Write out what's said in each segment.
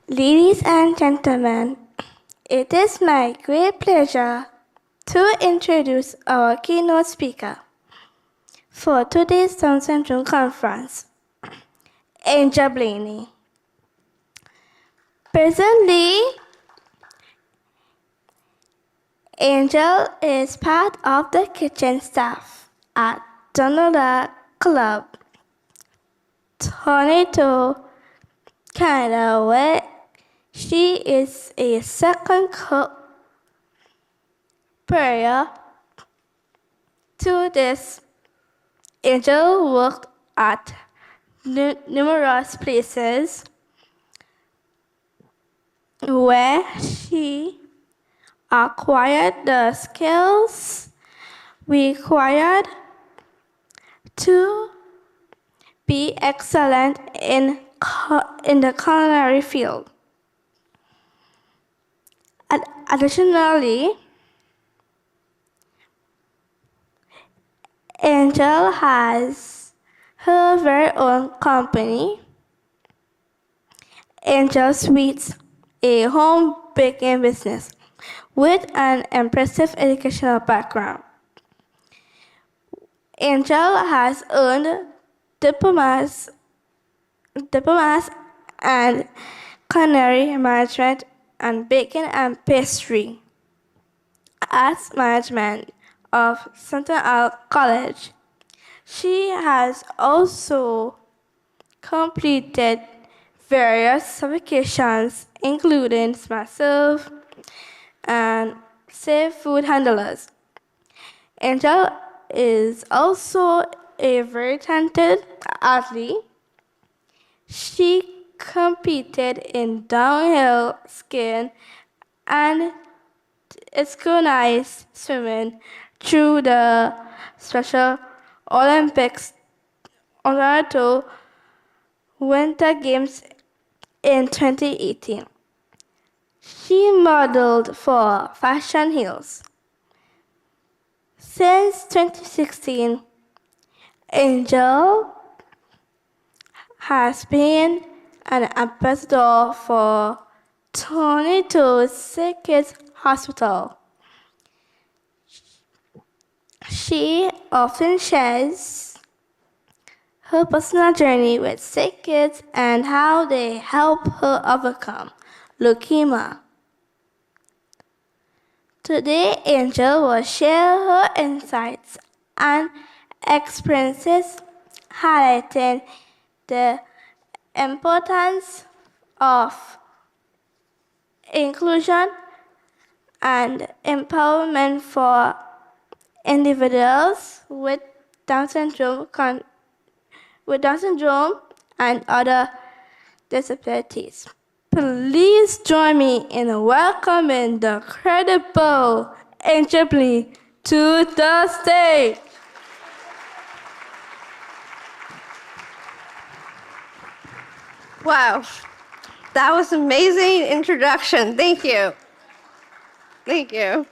Ladies and gentlemen, it is my great pleasure to introduce our keynote speaker for today's Down Syndrome Conference, Angel Blainey. Presently, Angel is part of the kitchen staff at Donald Club, Toronto, Canada, where she is a second cook prior to this. Angel worked at numerous places where she acquired the skills required to be excellent in the culinary field. Additionally, Angel has her very own company, Angel Sweets, a home baking business with an impressive educational background. Angel has earned diplomas and culinary management and baking and pastry arts management of Central College. She has also completed various certifications, including Smart Serve and Safe Food Handlers. Angel is also a very talented athlete. She competed in downhill skiing and synchronized swimming through the Special Olympics Toronto Winter Games in 2018. She modeled for Fashion Hills. Since 2016, Angel has been an ambassador for Toronto Sick Kids Hospital. She often shares her personal journey with sick kids and how they help her overcome leukemia. Today, Angel will share her insights and experiences, highlighting the importance of inclusion and empowerment for individuals with Down syndrome and other disabilities. Please join me in welcoming the credible Angel Blainey to the stage. Wow, that was an amazing introduction. Thank you. Thank you.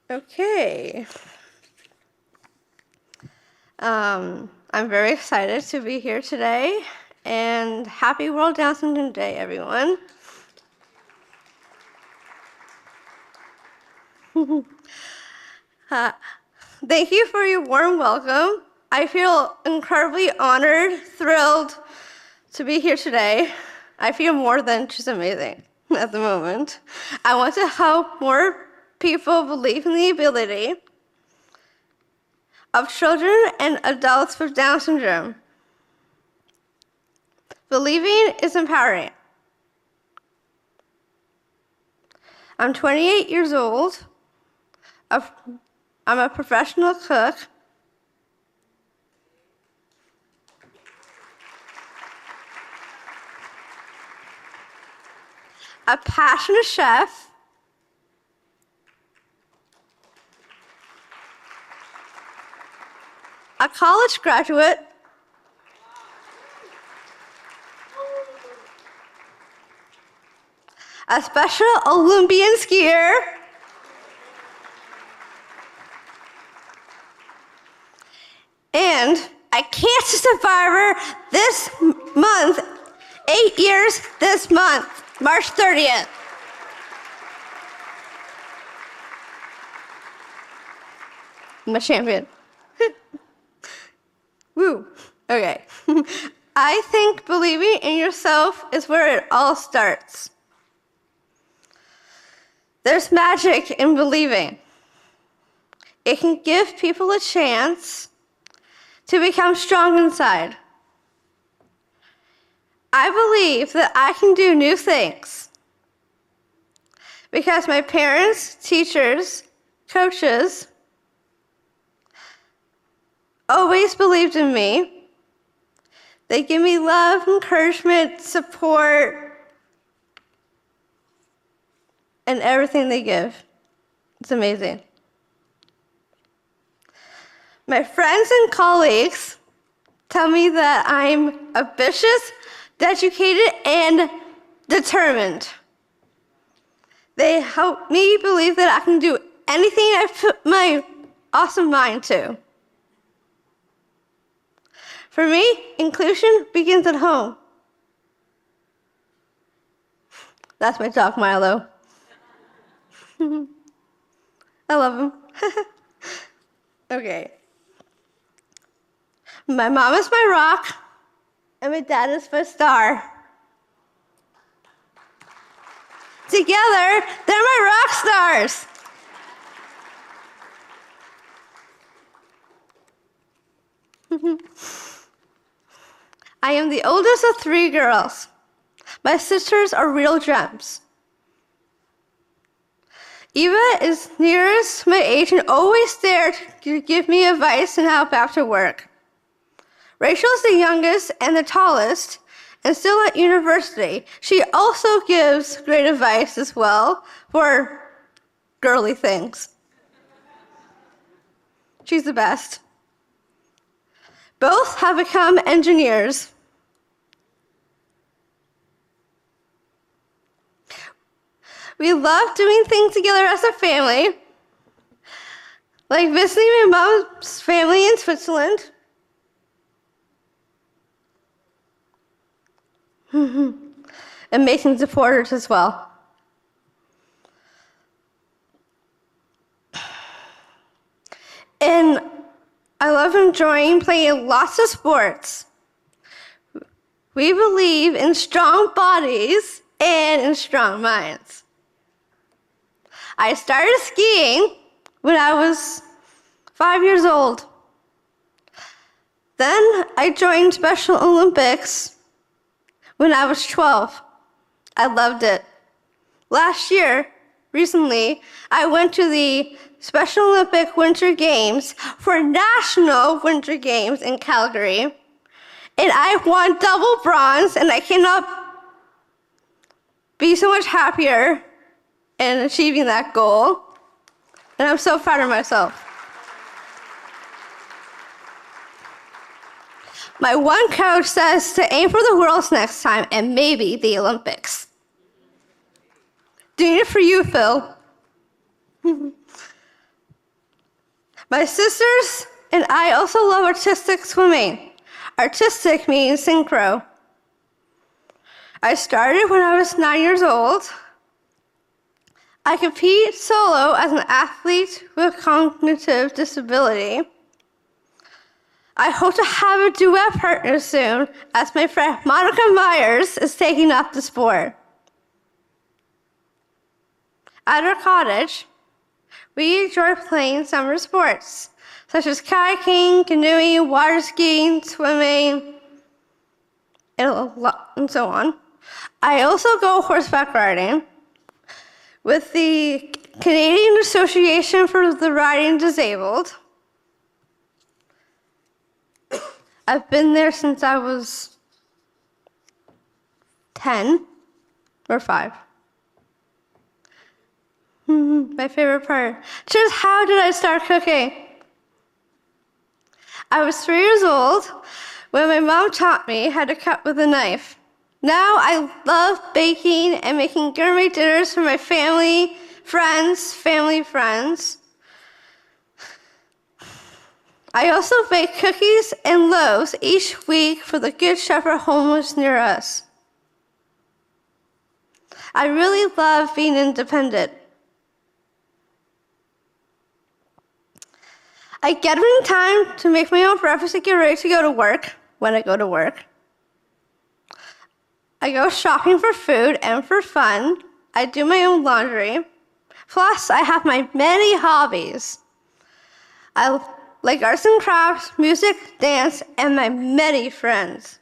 Okay. I'm very excited to be here today, and happy World Down Syndrome Day, everyone. Thank you for your warm welcome. I feel incredibly honored, thrilled to be here today. I feel more than just amazing at the moment. I want to help more people believe in the ability of children and adults with Down syndrome. Believing is empowering. I'm 28 years old. I'm a professional cook. A passionate chef. A college graduate. A Special Olympian skier. And a cancer survivor this month 8 years this month, March 30th. I'm a champion. Woo. Okay. I think believing in yourself is where it all starts. There's magic in believing. It can give people a chance to become strong inside. I believe that I can do new things because my parents, teachers, coaches always believed in me. They give me love, encouragement, support, and everything they give. It's amazing. My friends and colleagues tell me that I'm ambitious, dedicated, and determined. They help me believe that I can do anything I put my awesome mind to. For me, inclusion begins at home. That's my dog, Milo. I love him. Okay. My mom is my rock, and my dad is my star. Together, they're my rock stars. I am the oldest of 3 girls. My sisters are real gems. Eva is nearest my age and always there to give me advice and help after work. Rachel is the youngest and the tallest, and still at university. She also gives great advice as well for girly things. She's the best. Both have become engineers. We love doing things together as a family, like visiting my mom's family in Switzerland. Amazing supporters as well. And I love enjoying playing lots of sports. We believe in strong bodies and in strong minds. I started skiing when I was 5 years old. Then I joined Special Olympics when I was 12. I loved it. Last year, recently, I went to the Special Olympic Winter Games for National Winter Games in Calgary, and I won double bronze, and I cannot be so much happier in achieving that goal, and I'm so proud of myself. My one coach says to aim for the Worlds next time and maybe the Olympics. Doing it for you, Phil. My sisters and I also love artistic swimming. Artistic means synchro. I started when I was 9 years old. I compete solo as an athlete with cognitive disability. I hope to have a duet partner soon, as my friend Monica Myers is taking up the sport. At our cottage, we enjoy playing summer sports, such as kayaking, canoeing, water skiing, swimming, and so on. I also go horseback riding with the Canadian Association for the Riding Disabled. I've been there since I was 10 or 5. My favorite part. Just how did I start cooking? I was 3 years old when my mom taught me how to cut with a knife. Now I love baking and making gourmet dinners for my family friends. I also bake cookies and loaves each week for the Good Shepherd homeless near us. I really love being independent. I get up in time to make my own breakfast and get ready to go to work when I go to work. I go shopping for food and for fun. I do my own laundry. Plus, I have my many hobbies. I like arts and crafts, music, dance, and my many friends.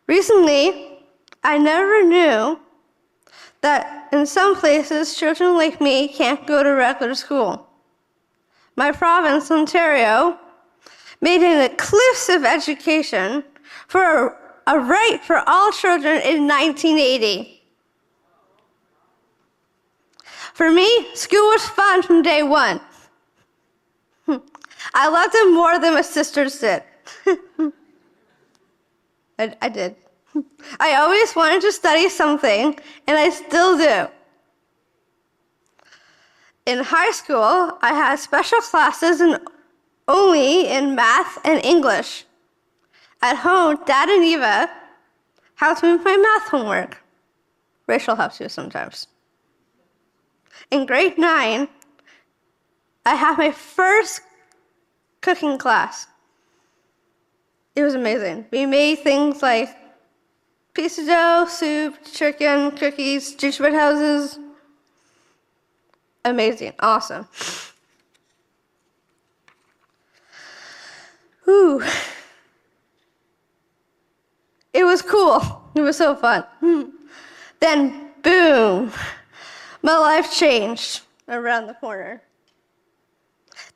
Recently, I never knew that in some places, children like me can't go to regular school. My province, Ontario, made an inclusive education for a right for all children in 1980. For me, school was fun from day one. I loved it more than my sisters did. I did. I always wanted to study something, and I still do. In high school, I had special classes only in math and English. At home, Dad and Eva helped me with my math homework. Rachel helps you sometimes. In grade 9, I had my first cooking class. It was amazing. We made things like pizza dough, soup, chicken, cookies, gingerbread houses. Amazing, awesome. Whew. It was cool. It was so fun. Then, boom, my life changed around the corner.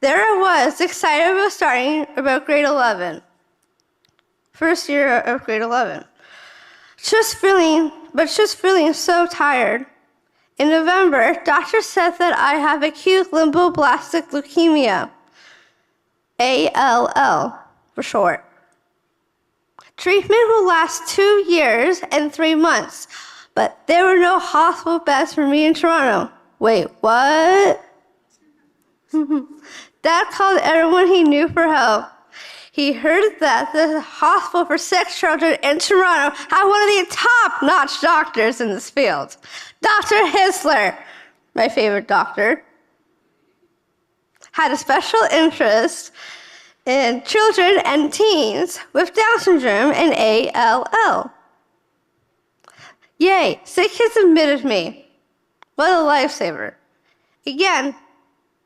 There I was, excited about starting about grade 11. First year of grade 11. Just feeling so tired. In November, doctors said that I have acute lymphoblastic leukemia, ALL for short. Treatment will last 2 years and 3 months, but there were no hospital beds for me in Toronto. Wait, what? Dad called everyone he knew for help. He heard that the hospital for sick children in Toronto had one of the top-notch doctors in this field, Dr. Hisler, my favorite doctor, had a special interest in children and teens with Down syndrome and ALL. Yay, sick kids admitted me. What a lifesaver. Again,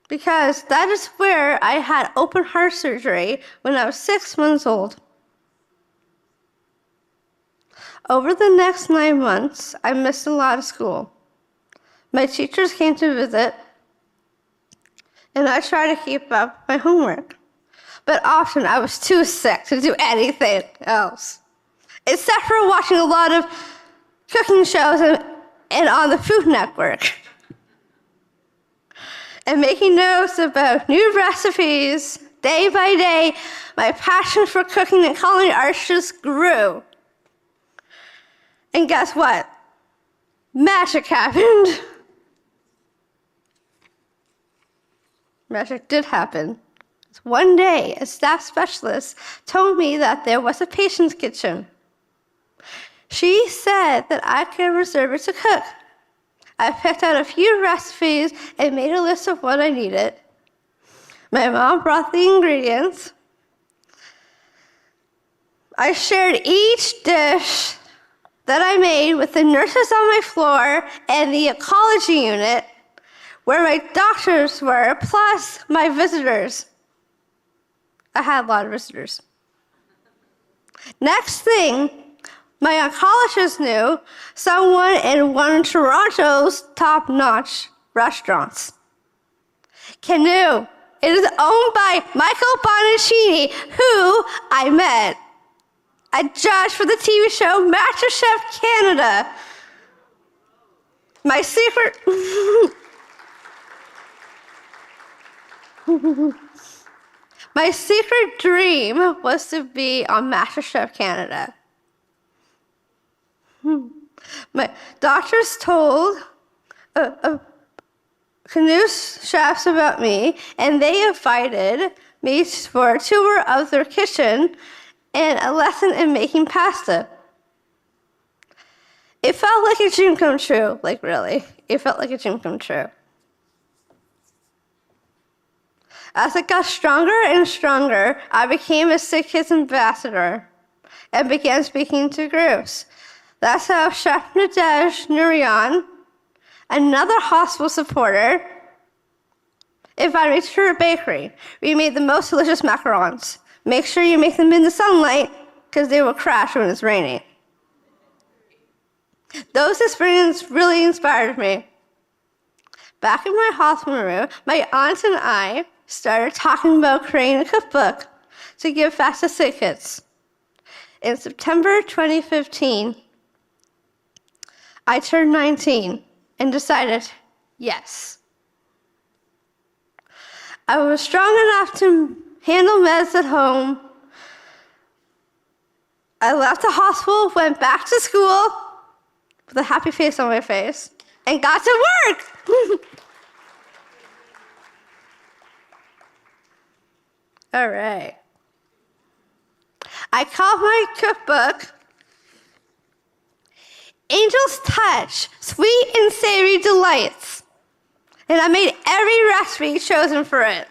because that is where I had open heart surgery when I was 6 months old. Over the next 9 months, I missed a lot of school. My teachers came to visit, and I tried to keep up my homework. But often I was too sick to do anything else, except for watching a lot of cooking shows and on the Food Network. And making notes about new recipes. Day by day, my passion for cooking and culinary arts just grew. And guess what? Magic happened. Magic did happen. One day, a staff specialist told me that there was a patient's kitchen. She said that I could reserve it to cook. I picked out a few recipes and made a list of what I needed. My mom brought the ingredients. I shared each dish that I made with the nurses on my floor and the ecology unit, where my doctors were, plus my visitors. I had a lot of visitors. Next thing, my oncologist knew someone in one of Toronto's top-notch restaurants. Canoe. It is owned by Michael Bonaccini, who I met. I judged for the TV show MasterChef Canada. My secret... My secret dream was to be on MasterChef Canada. My doctors told Canoe chefs about me, and they invited me for a tour of their kitchen and a lesson in making pasta. It felt like a dream come true, like really. It felt like a dream come true. As I got stronger and stronger, I became a Sick Kids ambassador and began speaking to groups. That's how Chef Nadej Nurian, another hospital supporter, invited me to her bakery. We made the most delicious macarons. Make sure you make them in the sunlight, because they will crash when it's raining. Those experiences really inspired me. Back in my hospital room, my aunt and I started talking about creating a cookbook to give back to sick kids. In September 2015, I turned 19 and decided, yes. I was strong enough to handle meds at home. I left the hospital, went back to school with a happy face on my face, and got to work. All right. I called my cookbook Angel's Touch, Sweet and Savory Delights. And I made every recipe chosen for it.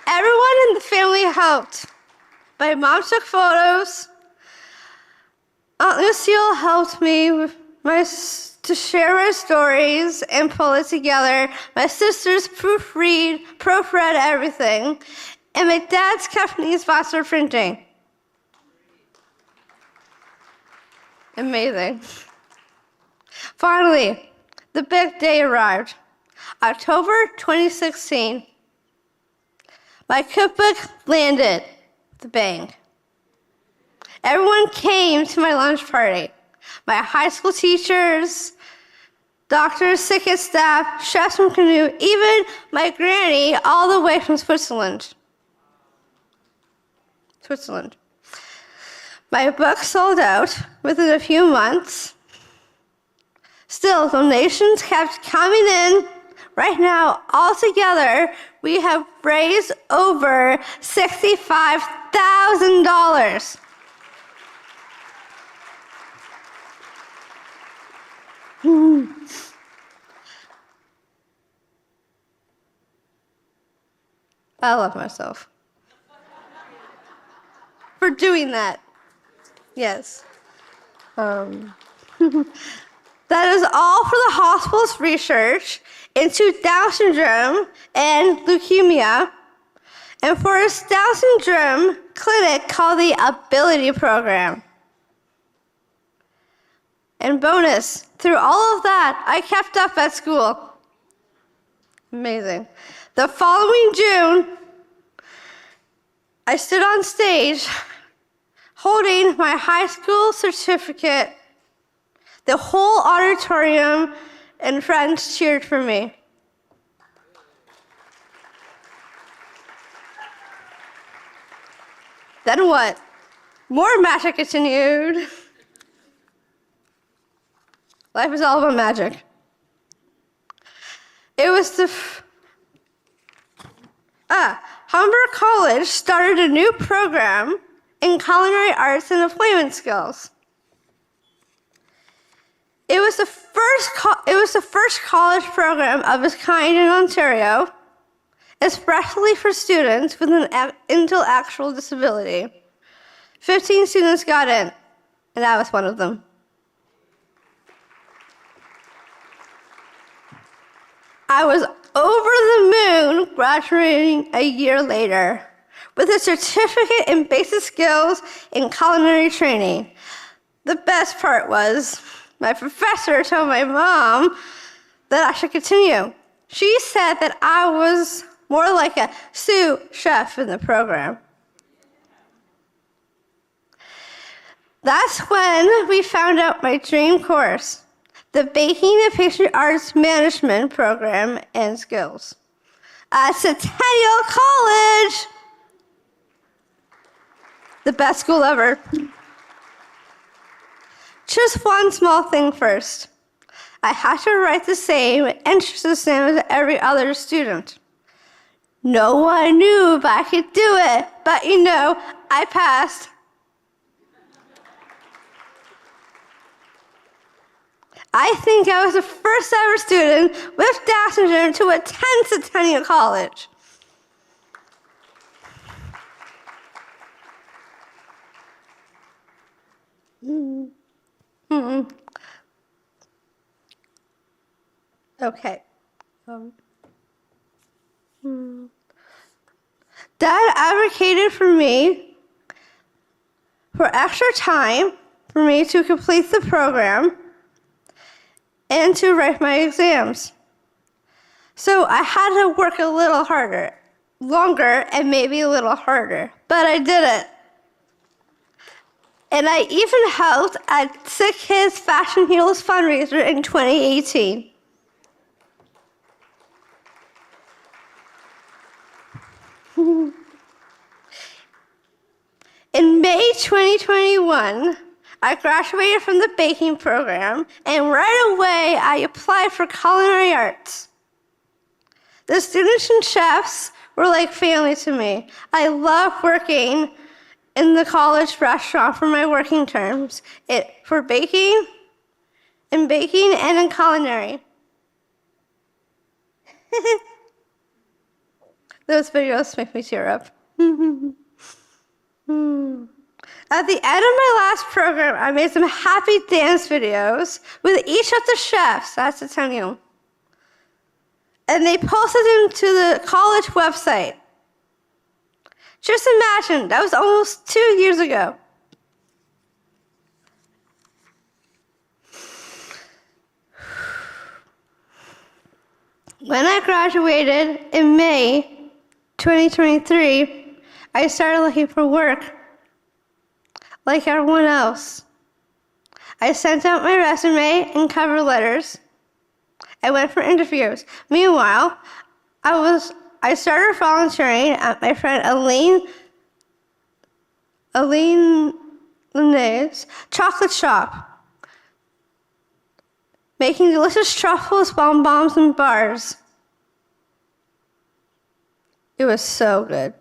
Everyone in the family helped. My mom took photos. Aunt Lucille helped me with to share my stories and pull it together. My sisters proofread everything. And my dad's company sponsored printing. Amazing. Finally, the big day arrived. October 2016. My cookbook landed with a bang. Everyone came to my lunch party. My high school teachers, doctors, sick kids staff, chefs from Canoe, even my granny all the way from Switzerland. My book sold out within a few months. Still, donations kept coming in. Right now, altogether, we have raised over $65,000. I love myself for doing that. Yes. That is all for the hospital's research into Down syndrome and leukemia, and for a Down syndrome clinic called the Ability Program. And bonus, through all of that, I kept up at school. Amazing. The following June, I stood on stage holding my high school certificate. The whole auditorium and friends cheered for me. Then what? More magic continued. Life is all about magic. It was Humber College started a new program in culinary arts and employment skills. It was the first college program of its kind in Ontario, especially for students with an intellectual disability. 15 students got in, and I was one of them. I was over the moon graduating a year later with a certificate in basic skills in culinary training. The best part was my professor told my mom that I should continue. She said that I was more like a sous chef in the program. That's when we found out my dream course, the Baking and Pastry Arts Management Program and Skills at Centennial College. The best school ever. Just one small thing first. I had to write the same entrance exam as every other student. No one knew if I could do it, but I passed. I think I was the first ever student with Down syndrome to attend Centennial College. Okay. Dad advocated for me for extra time for me to complete the program and to write my exams. So I had to work a little harder, longer, and maybe a little harder, but I did it. And I even helped at Sick Kids Fashion Heroes fundraiser in 2018. In May 2021, I graduated from the baking program, and right away I applied for culinary arts. The students and chefs were like family to me. I love working in the college restaurant for my working terms, for baking and in culinary. Those videos make me tear up. At the end of my last program, I made some happy dance videos with each of the chefs at Centennial. And they posted them to the college website. Just imagine, that was almost 2 years ago. When I graduated in May 2023, I started looking for work like everyone else. I sent out my resume and cover letters. I went for interviews. Meanwhile, I started volunteering at my friend Elaine Linnaeus chocolate shop, making delicious truffles, bonbons, and bars. It was so good.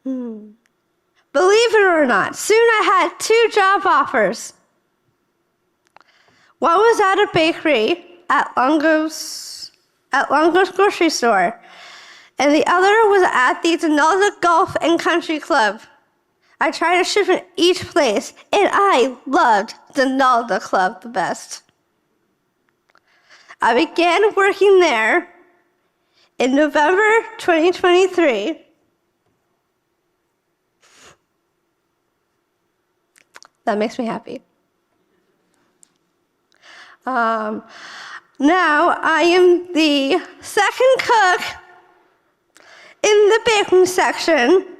Believe it or not, soon I had 2 job offers. One was at a bakery at Longo's grocery store, and the other was at the Donalda Golf and Country Club. I tried to ship in each place, and I loved Donalda Club the best. I began working there in November 2023. That makes me happy. Now I am the second cook in the baking section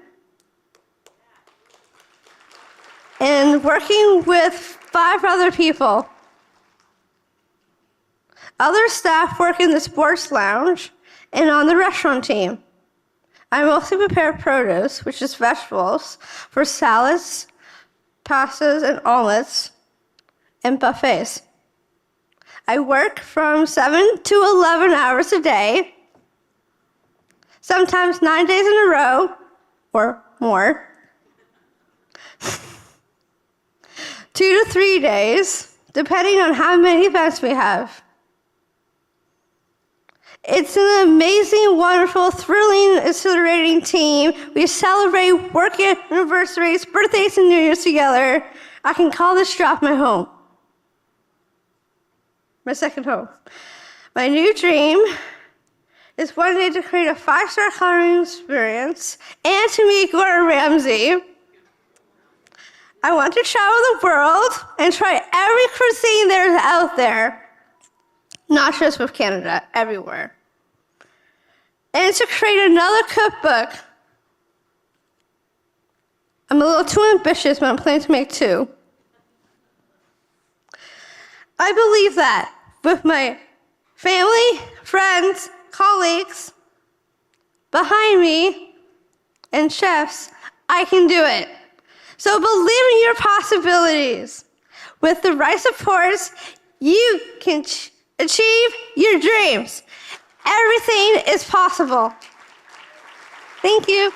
and working with 5 other people. Other staff work in the sports lounge and on the restaurant team. I mostly prepare produce, which is vegetables, for salads, pastas, and omelets, and buffets. I work from 7 to 11 hours a day, sometimes 9 days in a row, or more. 2 to 3 days, depending on how many events we have. It's an amazing, wonderful, thrilling, exhilarating team. We celebrate work anniversaries, birthdays, and New Year's together. I can call this job my home. My second home. My new dream is one day to create a 5-star culinary experience and to meet Gordon Ramsay. I want to travel the world and try every cuisine there is out there, not just with Canada, everywhere. And to create another cookbook. I'm a little too ambitious, but I'm planning to make 2. I believe that with my family, friends, colleagues behind me, and chefs, I can do it. So believe in your possibilities. With the right supports, you can achieve your dreams. everything is possible. Thank you.